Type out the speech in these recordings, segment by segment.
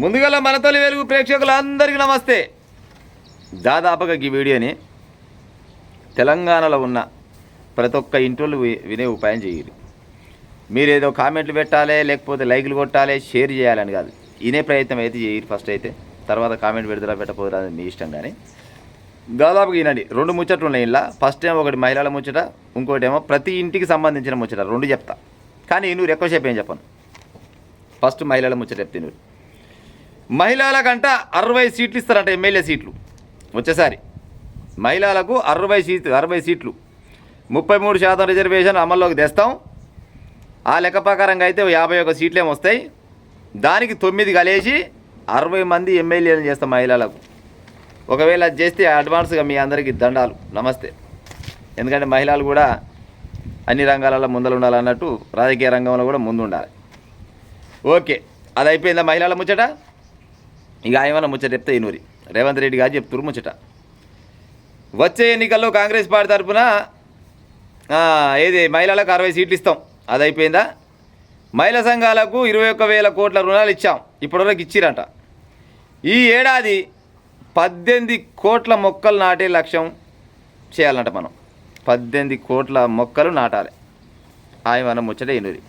ముందుగా మన తొలి వెలుగు ప్రేక్షకులందరికీ నమస్తే. దాదాపుగా ఈ వీడియోని తెలంగాణలో ఉన్న ప్రతి ఒక్క ఇంట్లో వినే ఉపాయం చేయాలి. మీరేదో కామెంట్లు పెట్టాలి, లేకపోతే లైకులు కొట్టాలి, షేర్ చేయాలని కాదు. వినే ప్రయత్నం అయితే చేయాలి ఫస్ట్. అయితే తర్వాత కామెంట్ పెడతారా పెట్టకపోతారా అది మీ ఇష్టం. కానీ దాదాపుగా వినండి. రెండు ముచ్చట్లు ఉన్నాయి ఇలా. ఫస్ట్ ఏమో ఒకటి మహిళల ముచ్చట, ఇంకోటి ఏమో ప్రతి ఇంటికి సంబంధించిన ముచ్చట. రెండు చెప్తా, కానీ నువ్వు ఎక్కువసేపు ఏం చెప్పను. ఫస్ట్ మహిళల ముచ్చట చెప్తే, నువ్వు మహిళలకంట 60 సీట్లు ఇస్తారంట, ఎమ్మెల్యే సీట్లు వచ్చేసారి. మహిళలకు 60 సీట్లు 33% రిజర్వేషన్ అమల్లోకి తెస్తాం. ఆ లెక్క ప్రకారంగా అయితే 51 సీట్లేమో వస్తాయి. దానికి 9 కలిసి 60 మంది ఎమ్మెల్యేలు చేస్తాం మహిళలకు. ఒకవేళ అది చేస్తే అడ్వాన్స్గా మీ అందరికీ దండాలు, నమస్తే. ఎందుకంటే మహిళలు కూడా అన్ని రంగాలలో ముందలు ఉండాలన్నట్టు రాజకీయ రంగంలో కూడా ముందు ఉండాలి. ఓకే, అది అయిపోయిందా మహిళల ముచ్చట. ఇక ఏమన్నా ముచ్చట చెప్తే ఇనూరి రేవంత్ రెడ్డి గారు చెప్తున్నారు ముచ్చట. వచ్చే ఎన్నికల్లో కాంగ్రెస్ పార్టీ తరఫున ఏది మహిళలకు 60 సీట్లు ఇస్తాం, అది అయిపోయిందా. మహిళా సంఘాలకు 21,000 కోట్ల రుణాలు ఇచ్చాం, ఇప్పటివరకు ఇచ్చిరంట. ఈ ఏడాది 18 కోట్ల మొక్కలు నాటే లక్ష్యం చేయాలంట. మనం 18 కోట్ల మొక్కలు నాటాలి. ఆయన ముచ్చట ఇనూరి.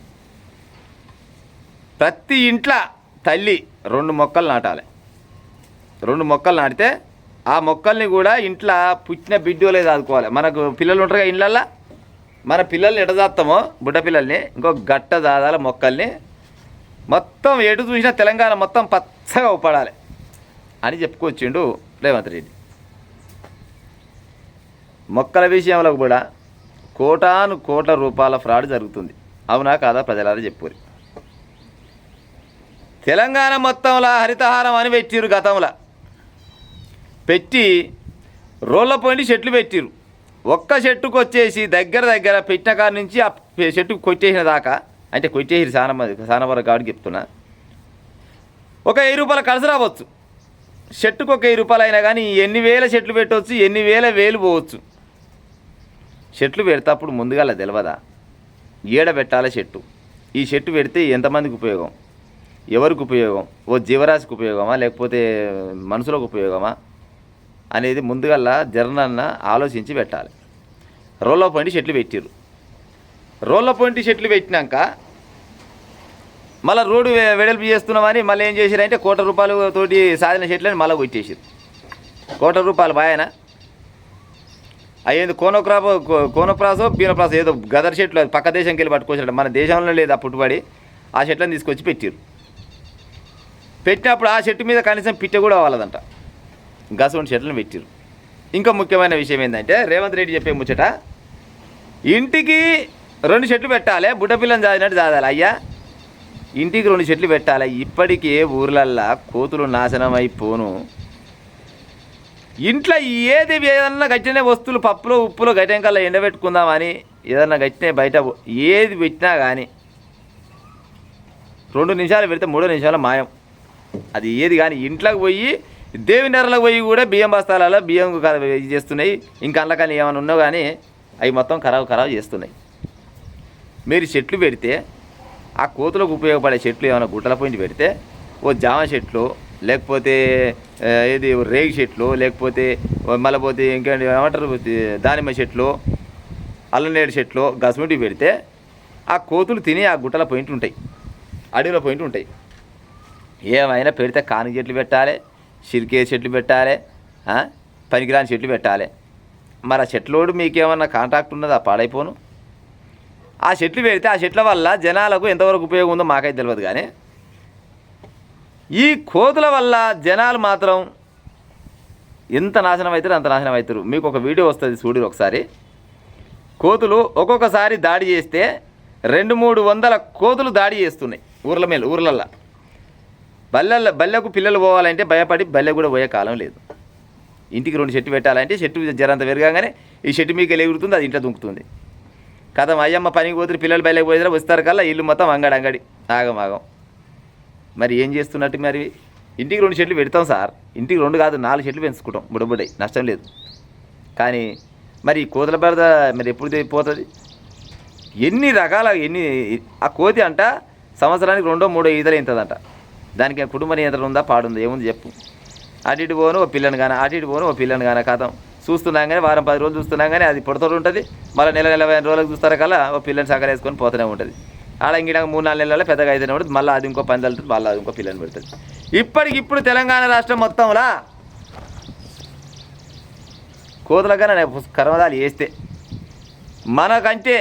ప్రతి ఇంట్లో తల్లి 2 మొక్కలు నాటాలి. 2 మొక్కలు నాటితే ఆ మొక్కల్ని కూడా ఇంట్లో పుట్టిన బిడ్డోలే చదువుకోవాలి. మనకు పిల్లలు ఉంటారుగా ఇళ్ళల్లో, మన పిల్లల్ని ఎట దాస్తామో బుడ్డ పిల్లల్ని ఇంకో గట్ట దాదాల మొక్కల్ని మొత్తం ఎటు చూసినా తెలంగాణ మొత్తం పచ్చగా ఉపడాలి అని చెప్పుకొచ్చిండు రేవంత్ రెడ్డి. మొక్కల విషయంలో కూడా కోటాను కోట్ల రూపాయల ఫ్రాడ్ జరుగుతుంది. అవునా కాదా ప్రజలారా చెప్పుకోరు. తెలంగాణ మొత్తంలో హరితహారం అని పెట్టిరు. గతంలో పెట్టి రోళ్ళ పోయి చెట్లు పెట్టిరు. ఒక్క చెట్టుకు వచ్చేసి దగ్గర పెట్టిన కాడ నుంచి ఆ చెట్టుకు కొట్టేసిన దాకా, అంటే కొట్టేసి చాలా వరకు కాబట్టి చెప్తున్నా, ఒక 1000 రూపాయల ఖర్చు రావచ్చు. చెట్టుకు ఒక 1000 రూపాయలు అయినా కానీ ఎన్ని వేల చెట్లు పెట్టవచ్చు, ఎన్ని వేలు పోవచ్చు. చెట్లు పెడతాప్పుడు ముందుగా అలా తెలియదా ఏడ పెట్టాలి చెట్టు. ఈ చెట్టు పెడితే ఎంతమందికి ఉపయోగం, ఎవరికి ఉపయోగం, ఓ జీవరాశికి ఉపయోగమా లేకపోతే మనుషులకు ఉపయోగమా అనేది ముందుగల్లా జర్నన్న ఆలోచించి పెట్టాలి. రోళ్ళ పొంటి చెట్లు పెట్టిరు. రోళ్ళ పొంటి చెట్లు పెట్టినాక మళ్ళీ రోడ్డు వెడల్పు చేస్తున్నామని మళ్ళీ ఏం చేశారంటే 1 కోటి రూపాయలతోటి సాధిన చెట్లని మళ్ళీ కొట్టేసారు. 1 కోటి రూపాయలు బాయన అయ్యేది కోనప్రాసో బీనప్రాసో ఏదో గదర్ చెట్లు అది పక్క దేశంకి వెళ్ళి పట్టుకొచ్చారు. మన దేశంలో లేదు ఆ పుట్టుబడి. ఆ చెట్లను తీసుకొచ్చి పెట్టారు. పెట్టినప్పుడు ఆ చెట్టు మీద కనీసం పిట్ట కూడా అవ్వాలదంట. గసవంటి చెట్లను పెట్టారు. ఇంకా ముఖ్యమైన విషయం ఏంటంటే రేవంత్ రెడ్డి చెప్పే ముచ్చట, ఇంటికి 2 చెట్లు పెట్టాలి, బుడ్డపిల్లని చదివినట్టు చదవాలి. అయ్యా ఇంటికి 2 చెట్లు పెట్టాలి. ఇప్పటికే ఊర్లల్లో కోతులు నాశనం అయిపోను. ఇంట్లో ఏదన్నా గట్టినే వస్తువులు పప్పులో ఉప్పులో గట్టెంకల్లా ఎండబెట్టుకుందామని ఏదన్నా గట్టినే బయట ఏది పెట్టినా కానీ 2 నిమిషాలు పెడితే 3వ నిమిషాలు మాయం. అది ఏది కానీ ఇంట్లోకి పోయి దేవుని నెరలకు పోయి కూడా బియ్యం బస్తాలలో బియ్యం చేస్తున్నాయి. ఇంకా అందుకని ఏమైనా ఉన్నావు కానీ అవి మొత్తం ఖరాబ్ చేస్తున్నాయి. మీరు చెట్లు పెడితే ఆ కోతులకు ఉపయోగపడే చెట్లు ఏమైనా గుట్టల పోయించి పెడితే ఓ జామ చెట్లు, లేకపోతే ఏది రేగి చెట్లు, లేకపోతే మళ్ళీ పోతే ఇంకేంటి ఏమంటారు దానిమ్మ చెట్లు, అల్లనేడు చెట్లు గసుంటి పెడితే ఆ కోతులు తిని ఆ గుట్టల పోయింటి ఉంటాయి, అడవిలో పోయింటి ఉంటాయి. ఏమైనా పెడితే కాని చెట్లు పెట్టాలి, సిరికే చెట్లు పెట్టాలి, పనికిరాని చెట్లు పెట్టాలి. మరి ఆ చెట్లోడు మీకేమన్నా కాంటాక్ట్ ఉన్నదా పాడైపోను? ఆ చెట్లు పెడితే ఆ చెట్ల వల్ల జనాలకు ఎంతవరకు ఉపయోగం ఉందో మాకైతే తెలియదు. కానీ ఈ కోతుల వల్ల జనాలు మాత్రం ఎంత నాశనం అవుతారు అంత నాశనం అవుతారు. మీకు ఒక వీడియో వస్తుంది చూడు ఒకసారి. కోతులు ఒక్కొక్కసారి దాడి చేస్తే 200-300 కోతులు దాడి చేస్తున్నాయి ఊర్లల్లో. బల్లెకు పిల్లలు పోవాలంటే భయపడి బల్లె కూడా పోయే కాలం లేదు. ఇంటికి 2 చెట్టు పెట్టాలంటే చెట్టు జరంత పెరగానే ఈ చెట్టు మీకు ఎగురుతుంది, అది ఇంట్లో దుంకుతుంది. కథం అయ్యమ్మ పనికి పోతున్నారు, పిల్లలు బయటకు పోయినా వస్తారు కల్లా ఇల్లు మొత్తం అంగడి ఆగం. మరి ఏం చేస్తున్నట్టు? మరి ఇంటికి 2 చెట్లు పెడతాం సార్, ఇంటికి 2 కాదు 4 చెట్లు పెంచుకుంటాం, బుడబుడై నష్టం లేదు. కానీ మరి కోతుల బెడద మరి ఎప్పుడు పోతుంది? ఎన్ని రకాల ఆ కోతి అంట సంవత్సరానికి 2-3 ఈతలు ఇంతదంట. దానికి కుటుంబ నియంత్రణ ఉందా పాడుందా ఏముంది చెప్పు. అటు ఇటు పోను ఓ పిల్లని కానీ అటు ఇటు పోను ఓ పిల్లని కానీ కథం చూస్తున్నాం కానీ వారం 10 రోజులు చూస్తున్నాం కానీ అది పుడతోడు ఉంటుంది. మళ్ళీ నెల 20 రోజులకు చూస్తారా కల్లా ఓ పిల్లని సగలు వేసుకొని పోతూనే ఉంటుంది. ఆడ ఇంక 3-4 నెలల్లో పెద్దగా అయితేనే ఉంటుంది. మళ్ళీ అది ఇంకో పని తలుతుంది, మళ్ళీ అది ఇంకో పిల్లని పెడుతుంది. ఇప్పటికిప్పుడు తెలంగాణ రాష్ట్రం మొత్తంలో కోతులకన్నా కర్మదాలు వేస్తే మనకంటే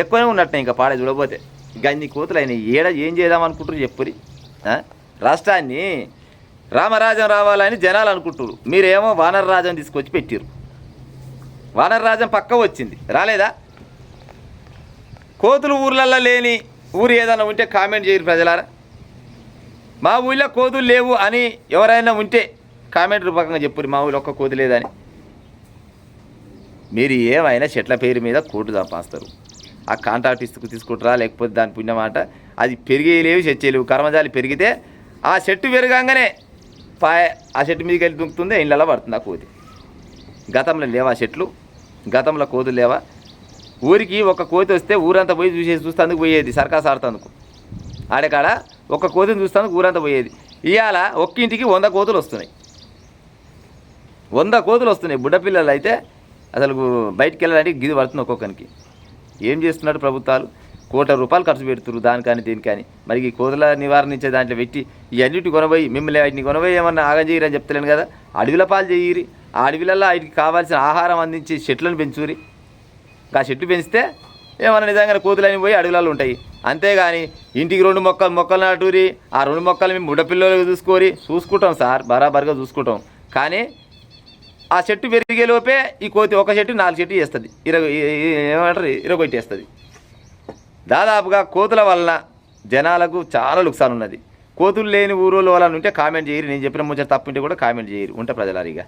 ఎక్కువనే ఉన్నట్టు ఇంకా పాడే చూడబోతే గన్ని కోతులు అయినాయి. ఏం చేద్దాం అనుకుంటారు చెప్పురి. రాష్ట్రాన్ని రామరాజ్యం రావాలని జనాలు అనుకుంటారు. మీరేమో వానర రాజ్యం తీసుకొచ్చి పెట్టిరు. వానర రాజ్యం పక్క వచ్చింది రాలేదా? కోతులు ఊర్లల్లో లేని ఊరు ఏదైనా ఉంటే కామెంట్ చేయరు ప్రజలారా. మా ఊళ్ళో కోతులు లేవు అని ఎవరైనా ఉంటే కామెంట్ రూపకంగా చెప్పురు మా ఊళ్ళో ఒక్క కోతి లేదని. మీరు ఏమైనా చెట్ల పేరు మీద కోటు సంపాస్తారు. ఆ కాంట్రాక్ట్ తీసుకుంటారా లేకపోతే దాని పుణ్యమాట అది పెరిగేలేవు చెచ్చేలేవు. కర్మజాలి పెరిగితే ఆ చెట్టు పెరగంగానే ఆ చెట్టు మీదకి వెళ్ళి దుంకుతుంది, ఇళ్ళలో పడుతుంది ఆ కోతి. గతంలో లేవా చెట్లు? గతంలో కోతులు లేవా? ఊరికి ఒక కోతి వస్తే ఊరంతా పోయి చూస్తేందుకు పోయేది. సర్కాస్ ఆడుతందుకు ఆడేకాడ ఒక కోతిని చూస్తేందుకు ఊరంతా పోయేది. ఇవాళ ఒక్కింటికి 100 కోతులు వస్తున్నాయి. 100 కోతులు వస్తున్నాయి. బుడ్డపిల్లలు అయితే అసలు బయటికి వెళ్ళడానికి గిది పడుతుంది ఒక్కొక్కరికి. ఏం చేస్తున్నాడు ప్రభుత్వాలు? ₹1,00,00,000 ఖర్చు పెడుతున్నారు దానికని దీనికని. మరి ఈ కోతుల నివారణించే దాంట్లో పెట్టి ఇవన్నిటి కొనబోయి మిమ్మల్ని వాటిని కొనబోయి ఏమన్నా ఆగం చేయరని చెప్తలేను కదా. అడవిల పాలు చేయరి. ఆ అడవిలలో వాటికి కావాల్సిన ఆహారం అందించి చెట్లను పెంచురి. ఆ చెట్టు పెంచితే ఏమన్నా నిజంగా కోతులని పోయి అడవులలో ఉంటాయి. అంతేగాని ఇంటికి 2 మొక్కలు నాటూరి. ఆ 2 మొక్కలు మేము బుడ్డపిల్లలు చూసుకుంటాం సార్, బరాబర్గా చూసుకుంటాం. కానీ ఆ చెట్టు పెరిగేలోపే ఈ కోతి ఒక చెట్టు 4 చెట్టు చేస్తుంది. ఏమంటారు ఇరగొట్టేస్తుంది. దాదాపుగా కోతుల వలన జనాలకు చాలా లుక్సాన్ ఉన్నది. కోతులు లేని ఊరోళ్ళ వలన ఉంటే కామెంట్ చేయరు. నేను చెప్పిన ముచ్చట తప్పుంటే కూడా కామెంట్ చేయరు. ఉంటే ప్రజలారిగా